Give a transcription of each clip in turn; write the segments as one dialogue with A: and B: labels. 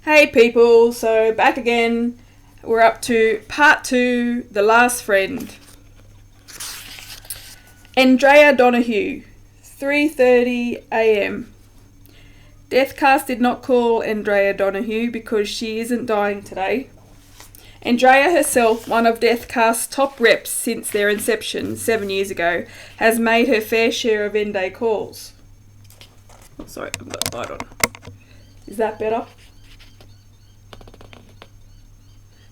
A: Hey people, so back again. We're up to part 2, The Last Friend. Andrea Donahue, 3:30 a.m. Deathcast did not call Andrea Donahue because she isn't dying today. Andrea herself, one of Deathcast's top reps since their inception 7 years ago, has made her fair share of end-day calls. Oh, sorry, I've got the light on. Is that better?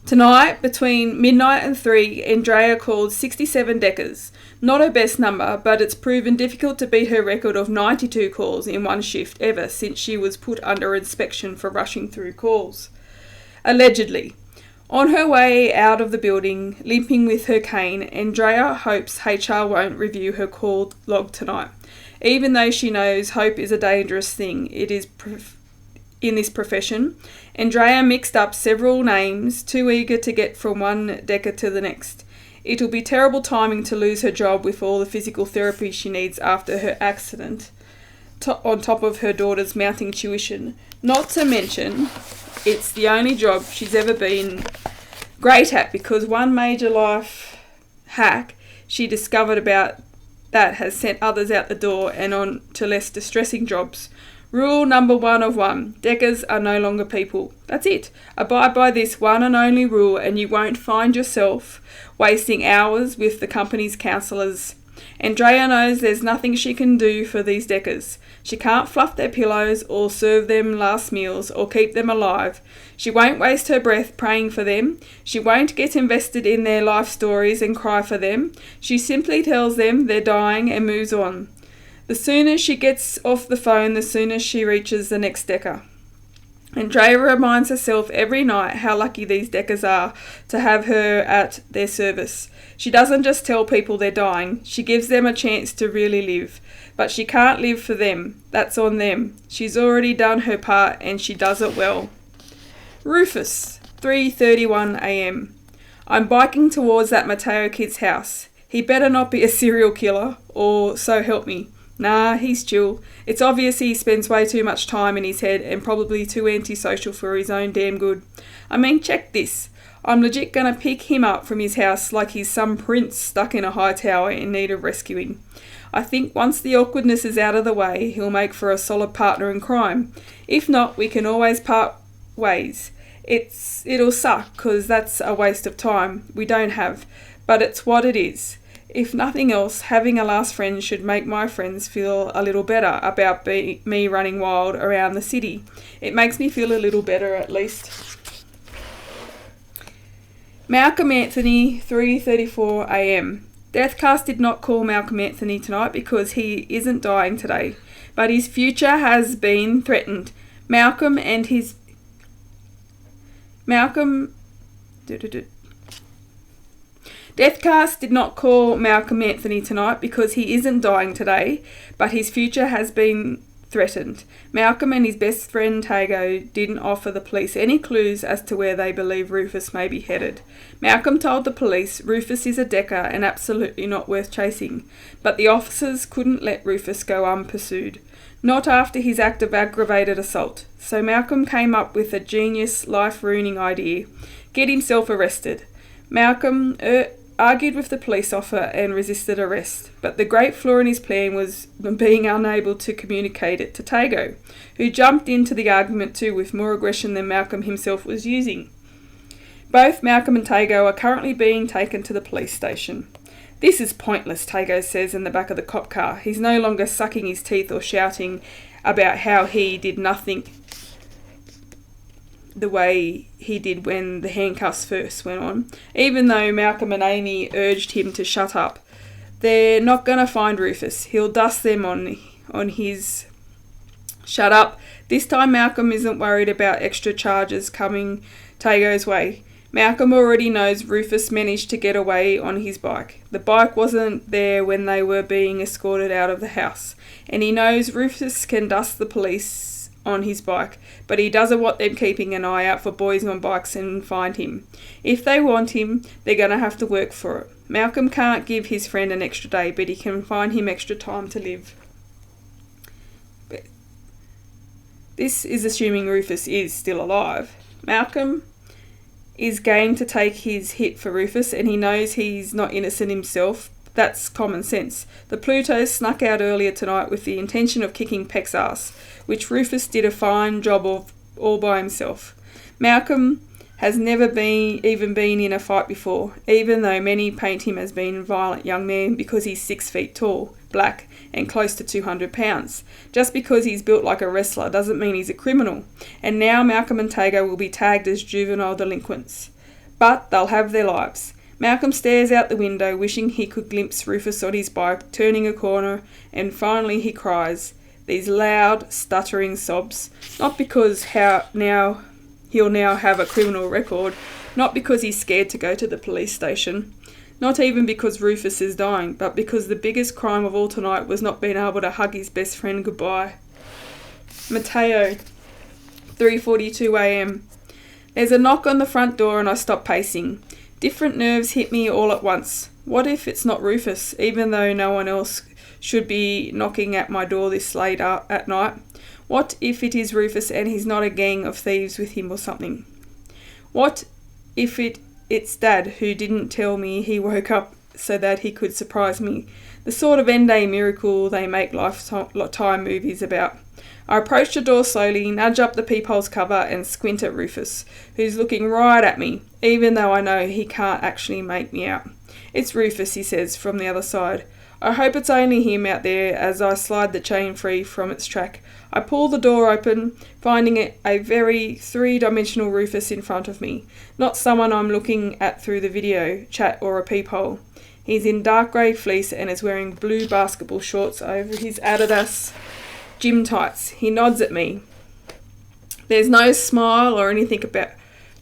A: Tonight, between midnight and 3, Andrea called 67 decas. Not her best number, but it's proven difficult to beat her record of 92 calls in one shift ever since she was put under inspection for rushing through calls. Allegedly. On her way out of the building, limping with her cane, Andrea hopes HR won't review her call log tonight. Even though she knows hope is a dangerous thing, it is in this profession. Andrea mixed up several names, too eager to get from one deca to the next. It'll be terrible timing to lose her job with all the physical therapy she needs after her accident, on top of her daughter's mounting tuition. Not to mention, it's the only job she's ever been great at because one major life hack she discovered about that has sent others out the door and on to less distressing jobs. Rule number 1 of 1. Decas are no longer people. That's it. Abide by this one and only rule and you won't find yourself wasting hours with the company's counsellors. Andrea knows there's nothing she can do for these decas. She can't fluff their pillows or serve them last meals or keep them alive. She won't waste her breath praying for them. She won't get invested in their life stories and cry for them. She simply tells them they're dying and moves on. The sooner she gets off the phone, the sooner she reaches the next deca. Andrea reminds herself every night how lucky these decas are to have her at their service. She doesn't just tell people they're dying, she gives them a chance to really live. But she can't live for them. That's on them. She's already done her part and she does it well. Rufus, 3:31 a.m. I'm biking towards that Mateo kid's house. He better not be a serial killer, or so help me. Nah, he's chill. It's obvious he spends way too much time in his head and probably too antisocial for his own damn good. I mean, check this. I'm legit gonna pick him up from his house like he's some prince stuck in a high tower in need of rescuing. I think once the awkwardness is out of the way, he'll make for a solid partner in crime. If not, we can always part ways. It'll suck, 'cause that's a waste of time we don't have, but it's what it is. If nothing else, having a last friend should make my friends feel a little better about me running wild around the city. It makes me feel a little better at least. Malcolm Anthony, 3:34 a.m. Deathcast did not call Malcolm Anthony tonight because he isn't dying today, but his future has been threatened. Deathcast did not call Malcolm Anthony tonight because he isn't dying today, but his future has been threatened. Malcolm and his best friend Tago didn't offer the police any clues as to where they believe Rufus may be headed. Malcolm told the police Rufus is a deca and absolutely not worth chasing, but the officers couldn't let Rufus go unpursued. Not after his act of aggravated assault. So Malcolm came up with a genius, life-ruining idea. Get himself arrested. Malcolm argued with the police officer and resisted arrest, but the great flaw in his plan was being unable to communicate it to Tago, who jumped into the argument too with more aggression than Malcolm himself was using. Both Malcolm and Tago are currently being taken to the police station. This is pointless, Tago says in the back of the cop car. He's no longer sucking his teeth or shouting about how he did nothing the way he did when the handcuffs first went on, even though Malcolm and Amy urged him to shut up. They're not going to find Rufus. He'll dust them on his... Shut up. This time Malcolm isn't worried about extra charges coming Tago's way. Malcolm already knows Rufus managed to get away on his bike. The bike wasn't there when they were being escorted out of the house, and he knows Rufus can dust the police on his bike, but he doesn't want them keeping an eye out for boys on bikes and find him. If they want him, they're going to have to work for it. Malcolm can't give his friend an extra day, but he can find him extra time to live. This is assuming Rufus is still alive. Malcolm is game to take his hit for Rufus, and he knows he's not innocent himself. That's common sense. The Plutos snuck out earlier tonight with the intention of kicking Peck's ass, which Rufus did a fine job of all by himself. Malcolm has never been in a fight before, even though many paint him as being a violent young man because he's 6 feet tall, black, and close to 200 pounds. Just because he's built like a wrestler doesn't mean he's a criminal, and now Malcolm and Tago will be tagged as juvenile delinquents. But they'll have their lives. Malcolm stares out the window, wishing he could glimpse Rufus on his bike, turning a corner, and finally he cries. These loud, stuttering sobs, not because he'll now have a criminal record, not because he's scared to go to the police station, not even because Rufus is dying, but because the biggest crime of all tonight was not being able to hug his best friend goodbye. Mateo, 3:42 a.m. There's a knock on the front door and I stop pacing. Different nerves hit me all at once. What if it's not Rufus, even though no one else should be knocking at my door this late at night? What if it is Rufus and he's not a gang of thieves with him or something? What if it's Dad who didn't tell me he woke up so that he could surprise me? The sort of end-day miracle they make Lifetime movies about. I approach the door slowly, nudge up the peephole's cover and squint at Rufus, who's looking right at me, even though I know he can't actually make me out. It's Rufus, he says from the other side. I hope it's only him out there as I slide the chain free from its track. I pull the door open, finding it a very three-dimensional Rufus in front of me, not someone I'm looking at through the video chat or a peephole. He's in dark grey fleece and is wearing blue basketball shorts over his Adidas gym tights. He nods at me. There's no smile or anything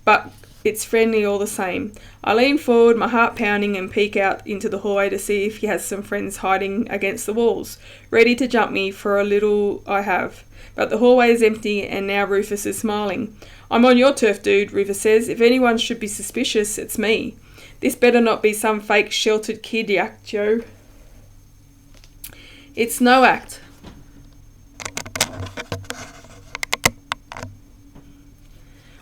A: but it's friendly all the same. I lean forward, my heart pounding, and peek out into the hallway to see if he has some friends hiding against the walls, ready to jump me for a little I have. But the hallway is empty, and now Rufus is smiling. I'm on your turf, dude, Rufus says. If anyone should be suspicious, it's me. This better not be some fake sheltered kid act, Joe. It's no act.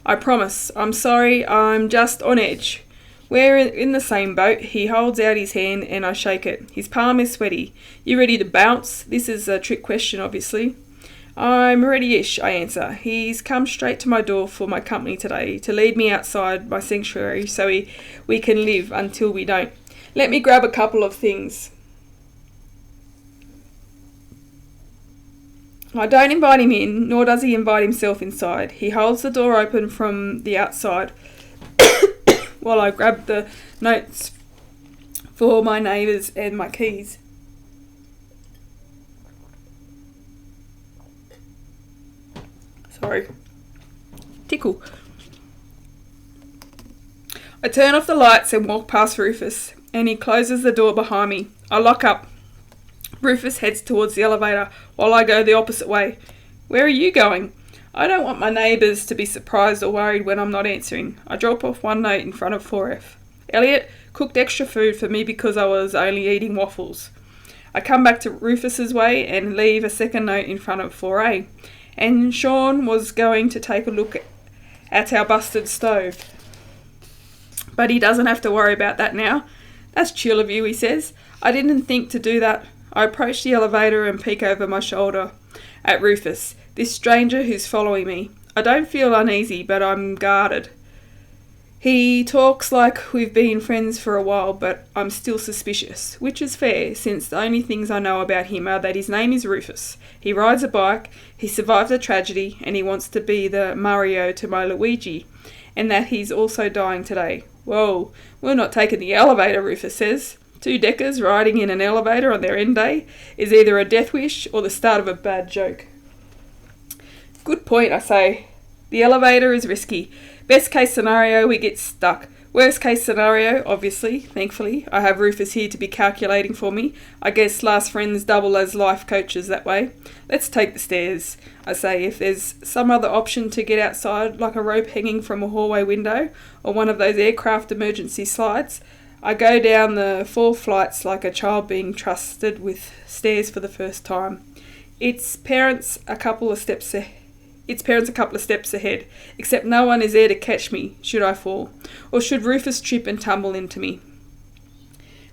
A: I promise. I'm sorry, I'm just on edge. We're in the same boat. He holds out his hand and I shake it. His palm is sweaty. You ready to bounce? This is a trick question, obviously. I'm ready-ish, I answer. He's come straight to my door for my company today, to lead me outside my sanctuary so we can live until we don't. Let me grab a couple of things. I don't invite him in, nor does he invite himself inside. He holds the door open from the outside while I grab the notes for my neighbours and my keys. Sorry. Tickle. I turn off the lights and walk past Rufus, and he closes the door behind me. I lock up. Rufus heads towards the elevator while I go the opposite way. Where are you going? I don't want my neighbours to be surprised or worried when I'm not answering. I drop off one note in front of 4F. Elliot cooked extra food for me because I was only eating waffles. I come back to Rufus's way and leave a second note in front of 4A. And Sean was going to take a look at our busted stove. But he doesn't have to worry about that now. That's chill of you, he says. I didn't think to do that. I approach the elevator and peek over my shoulder at Rufus, this stranger who's following me. I don't feel uneasy, but I'm guarded. He talks like we've been friends for a while, but I'm still suspicious, which is fair, since the only things I know about him are that his name is Rufus. He rides a bike, he survived a tragedy, and he wants to be the Mario to my Luigi, and that he's also dying today. Whoa, we're not taking the elevator, Rufus says. 2 deckers riding in an elevator on their end day is either a death wish or the start of a bad joke. Good point, I say. The elevator is risky. Best case scenario, we get stuck. Worst case scenario, obviously, thankfully, I have Rufus here to be calculating for me. I guess last friends double as life coaches that way. Let's take the stairs, I say. If there's some other option to get outside, like a rope hanging from a hallway window or one of those aircraft emergency slides, I go down the 4 flights like a child being trusted with stairs for the first time. Its parents a couple of steps its parents a couple of steps ahead, except no one is there to catch me, should I fall, or should Rufus trip and tumble into me.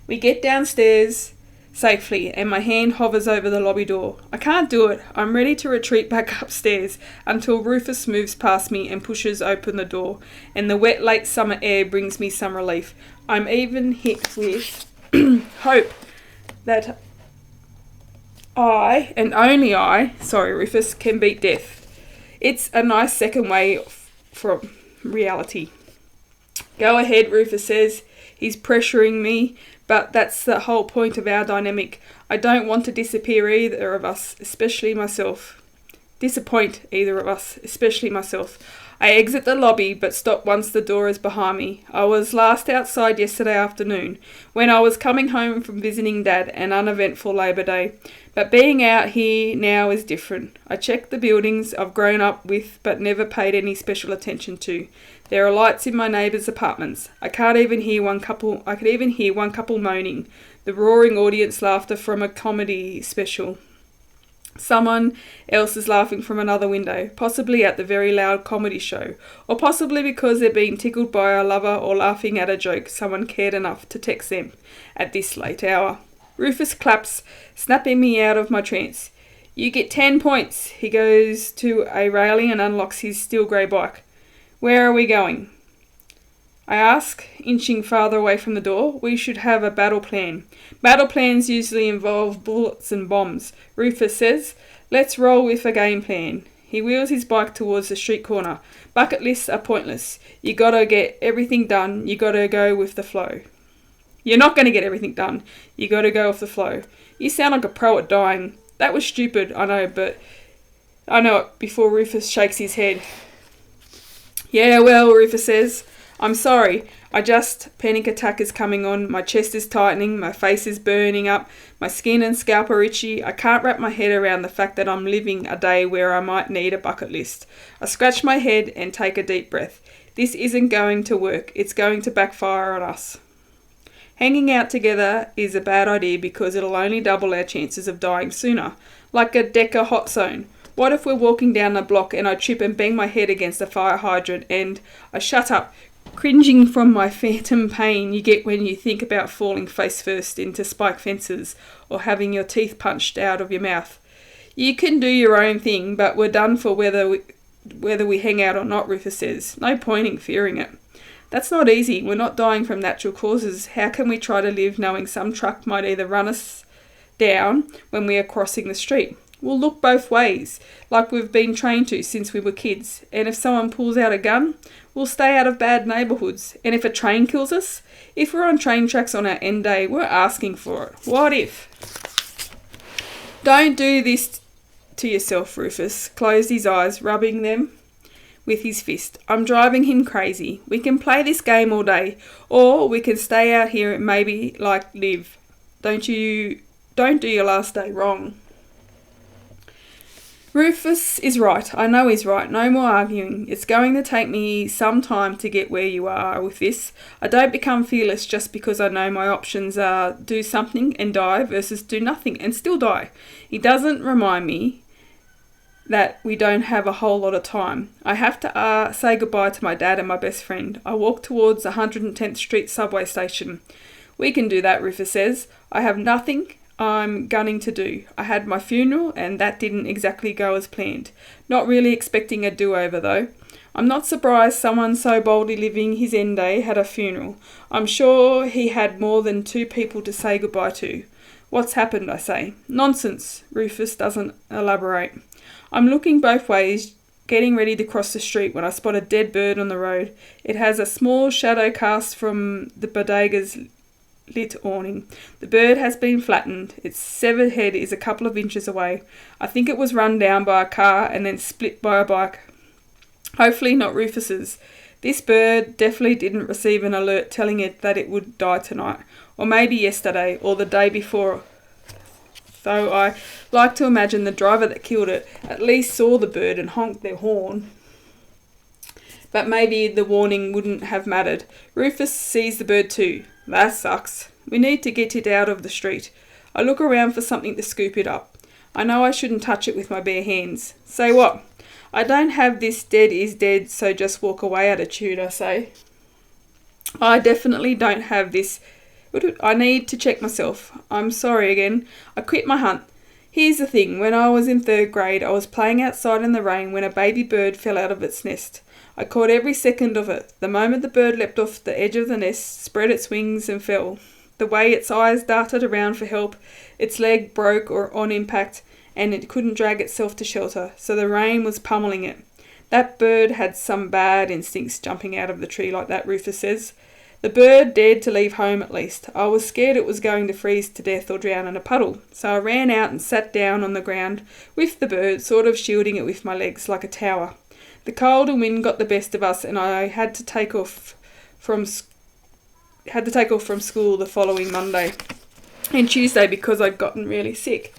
A: We get downstairs safely, and my hand hovers over the lobby door. I can't do it. I'm ready to retreat back upstairs until Rufus moves past me and pushes open the door, and the wet late summer air brings me some relief. I'm even hit with hope that I, and only I, Rufus, can beat death. It's a nice second way from reality. Go ahead, Rufus says. He's pressuring me, but that's the whole point of our dynamic. I don't want to disappear either of us, especially myself. Disappoint either of us, especially myself. I exit the lobby, but stop once the door is behind me. I was last outside yesterday afternoon, when I was coming home from visiting Dad, an uneventful Labour Day. But being out here now is different. I check the buildings I've grown up with but never paid any special attention to. There are lights in my neighbours' apartments. I could even hear one couple moaning, the roaring audience laughter from a comedy special. Someone else is laughing from another window, possibly at the very loud comedy show, or possibly because they're being tickled by a lover or laughing at a joke someone cared enough to text them at this late hour. Rufus claps, snapping me out of my trance. You get 10 points. He goes to a railing and unlocks his steel grey bike. Where are we going? I ask, inching farther away from the door. We should have a battle plan. Battle plans usually involve bullets and bombs. Rufus says, let's roll with a game plan. He wheels his bike towards the street corner. Bucket lists are pointless. You gotta get everything done. You gotta go with the flow. You're not going to get everything done. You got to go off the flow. You sound like a pro at dying. That was stupid, I know, but I know it before Rufus shakes his head. Yeah, well, Rufus says, I'm sorry. Panic attack is coming on. My chest is tightening. My face is burning up. My skin and scalp are itchy. I can't wrap my head around the fact that I'm living a day where I might need a bucket list. I scratch my head and take a deep breath. This isn't going to work. It's going to backfire on us. Hanging out together is a bad idea because it'll only double our chances of dying sooner. Like a Decker hot zone. What if we're walking down the block and I trip and bang my head against a fire hydrant and I shut up, cringing from my phantom pain you get when you think about falling face first into spike fences or having your teeth punched out of your mouth. You can do your own thing, but we're done for whether we hang out or not, Rufus says. No point in fearing it. That's not easy. We're not dying from natural causes. How can we try to live knowing some truck might either run us down when we are crossing the street? We'll look both ways, like we've been trained to since we were kids. And if someone pulls out a gun, we'll stay out of bad neighbourhoods. And if a train kills us, if we're on train tracks on our end day, we're asking for it. What if? Don't do this to yourself, Rufus closed his eyes, rubbing them with his fist. I'm driving him crazy. We can play this game all day, or we can stay out here and maybe live. Don't do your last day wrong. Rufus is right. I know he's right. No more arguing. It's going to take me some time to get where you are with this. I don't become fearless just because I know my options are do something and die versus do nothing and still die. He doesn't remind me that we don't have a whole lot of time. I have to say goodbye to my dad and my best friend. I walk towards the 110th Street subway station. We can do that, Rufus says. I have nothing I'm gunning to do. I had my funeral and that didn't exactly go as planned. Not really expecting a do-over though. I'm not surprised someone so boldly living his end day had a funeral. I'm sure he had more than 2 people to say goodbye to. What's happened, I say. Nonsense. Rufus doesn't elaborate. I'm looking both ways, getting ready to cross the street when I spot a dead bird on the road. It has a small shadow cast from the bodega's lit awning. The bird has been flattened. Its severed head is a couple of inches away. I think it was run down by a car and then split by a bike. Hopefully not Rufus's. This bird definitely didn't receive an alert telling it that it would die tonight, or maybe yesterday, or the day before. Though I like to imagine the driver that killed it at least saw the bird and honked their horn. But maybe the warning wouldn't have mattered. Rufus sees the bird too. That sucks. We need to get it out of the street. I look around for something to scoop it up. I know I shouldn't touch it with my bare hands. Say what? I don't have this dead is dead, so just walk away attitude, I say. I definitely don't have this. I need to check myself. I'm sorry again. I quit my hunt. Here's the thing. When I was in 3rd grade, I was playing outside in the rain when a baby bird fell out of its nest. I caught every second of it. The moment the bird leapt off the edge of the nest, spread its wings and fell. The way its eyes darted around for help, its leg broke or on impact, and it couldn't drag itself to shelter, so the rain was pummeling it. That bird had some bad instincts jumping out of the tree like that, Rufus says. The bird dared to leave home at least. I was scared it was going to freeze to death or drown in a puddle, so I ran out and sat down on the ground with the bird, sort of shielding it with my legs like a tower. The cold and wind got the best of us, and I had to take off from school the following Monday and Tuesday because I'd gotten really sick.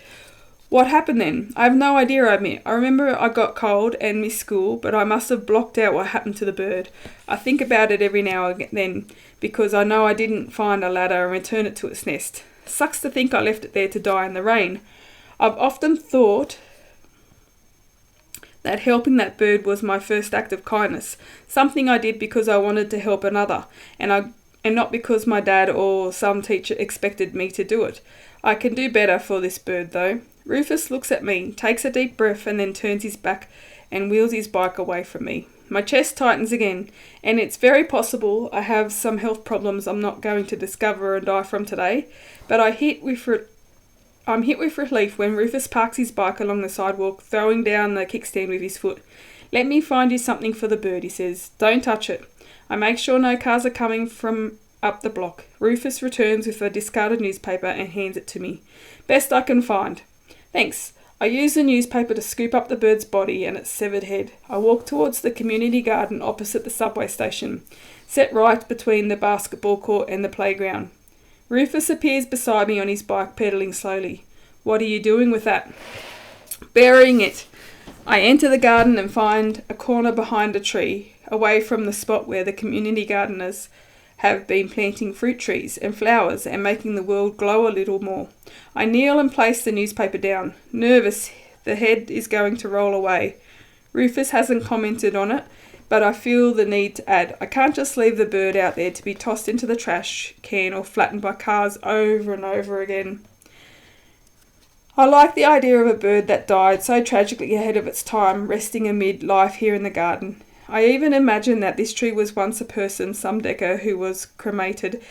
A: What happened then? I have no idea, I admit. I remember I got cold and missed school, but I must have blocked out what happened to the bird. I think about it every now and then because I know I didn't find a ladder and return it to its nest. Sucks to think I left it there to die in the rain. I've often thought that helping that bird was my first act of kindness, something I did because I wanted to help another, and not because my dad or some teacher expected me to do it. I can do better for this bird, though. Rufus looks at me, takes a deep breath, and then turns his back and wheels his bike away from me. My chest tightens again, and it's very possible I have some health problems I'm not going to discover and die from today, but I'm hit with relief when Rufus parks his bike along the sidewalk, throwing down the kickstand with his foot. Let me find you something for the bird, he says. Don't touch it. I make sure no cars are coming from up the block. Rufus returns with a discarded newspaper and hands it to me. Best I can find. Thanks. I use the newspaper to scoop up the bird's body and its severed head. I walk towards the community garden opposite the subway station, set right between the basketball court and the playground. Rufus appears beside me on his bike, pedalling slowly. What are you doing with that? Burying it. I enter the garden and find a corner behind a tree, away from the spot where the community gardeners have been planting fruit trees and flowers and making the world glow a little more. I kneel and place the newspaper down. Nervous, the head is going to roll away. Rufus hasn't commented on it, but I feel the need to add. I can't just leave the bird out there to be tossed into the trash can or flattened by cars over and over again. I like the idea of a bird that died so tragically ahead of its time, resting amid life here in the garden. I even imagine that this tree was once a person, some decker, who was cremated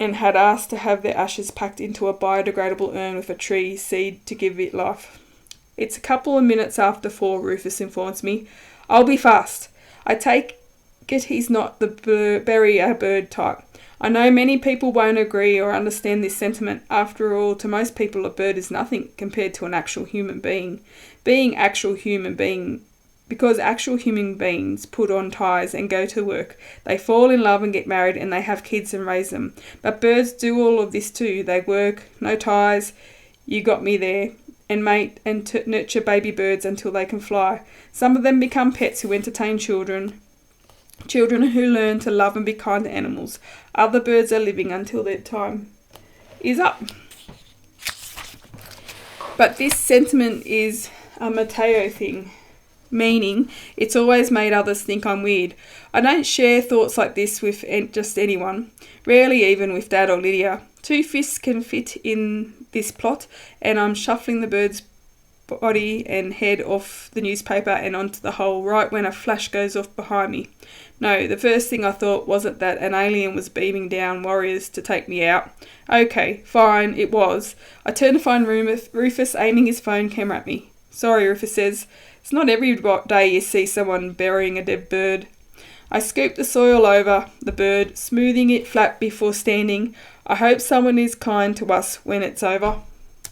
A: and had asked to have their ashes packed into a biodegradable urn with a tree seed to give it life. It's a couple of minutes after 4, Rufus informs me. I'll be fast. I take it he's not the bury a bird type. I know many people won't agree or understand this sentiment. After all, to most people a bird is nothing compared to an actual human being. Because actual human beings put on ties and go to work. They fall in love and get married and they have kids and raise them. But birds do all of this too. They work, no ties, you got me there, and mate and nurture baby birds until they can fly. Some of them become pets who entertain children who learn to love and be kind to animals. Other birds are living until their time is up. But this sentiment is a Mateo thing. Meaning, it's always made others think I'm weird. I don't share thoughts like this with just anyone, rarely even with Dad or Lydia. 2 fists can fit in this plot, and I'm shuffling the bird's body and head off the newspaper and onto the hole right when a flash goes off behind me. No, the first thing I thought wasn't that an alien was beaming down warriors to take me out. Okay, fine, it was. I turn to find Rufus aiming his phone camera at me. Sorry, Rufus says. It's not every day you see someone burying a dead bird. I scoop the soil over the bird, smoothing it flat before standing. I hope someone is kind to us when it's over.